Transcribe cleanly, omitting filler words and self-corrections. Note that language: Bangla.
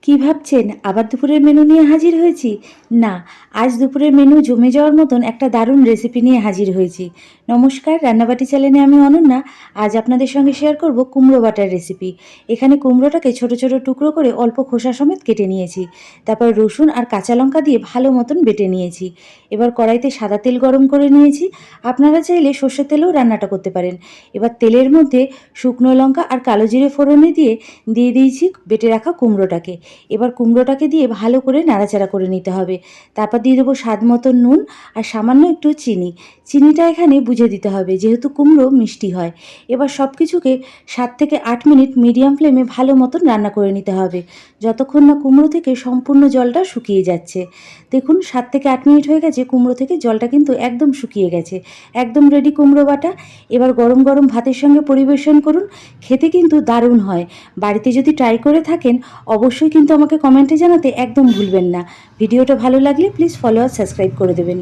কি ভাবছেন আবার দুপুরের মেনু নিয়ে হাজির হয়েছি? না, আজ দুপুরের মেনু জমে যাওয়ার মতন একটা দারুণ রেসিপি নিয়ে হাজির হয়েছি। নমস্কার, রান্নাবাটি চ্যানেলে আমি অনন্যা। আজ আপনাদের সঙ্গে শেয়ার করব কুমড়ো বাটার রেসিপি। এখানে কুমড়োটাকে ছোট ছোট টুকরো করে অল্প খোসা সমেত কেটে নিয়েছি। তারপর রসুন আর কাঁচা লঙ্কা দিয়ে ভালো মতন বেটে নিয়েছি। এবার কড়াইতে সাদা তেল গরম করে নিয়েছি। আপনারা চাইলে সর্ষের তেলেও রান্নাটা করতে পারেন। এবার তেলের মধ্যে শুকনো লঙ্কা আর কালো জিরে ফোড়নে দিয়ে দিয়েছি বেটে রাখা কুমড়োটাকে। এবার কুমড়োটাকে দিয়ে ভালো করে নাড়াচাড়া করে নিতে হবে। তারপর দিয়ে দেবো স্বাদ মতো নুন আর সামান্য একটু চিনি। চিনিটা এখানে বুঝে দিতে হবে, যেহেতু কুমড়ো মিষ্টি হয়। এবার সব কিছুকে 7 থেকে 8 মিনিট মিডিয়াম ফ্লেমে ভালো মতন রান্না করে নিতে হবে, যতক্ষণ না কুমড়ো থেকে সম্পূর্ণ জলটা শুকিয়ে যাচ্ছে। দেখুন 7 থেকে 8 মিনিট হয়ে গেছে, কুমড়ো থেকে জলটা কিন্তু একদম শুকিয়ে গেছে। একদম রেডি কুমড়ো বাটা। এবার গরম গরম ভাতের সঙ্গে পরিবেশন করুন। খেতে কিন্তু দারুণ হয়। বাড়িতে যদি ট্রাই করে থাকেন অবশ্যই কিন্তু আমাকে কমেন্টে জানাতে একদম ভুলবেন না। ভিডিওটা ভালো লাগলে প্লিজ ফলো আর সাবস্ক্রাইব করে দেবেন।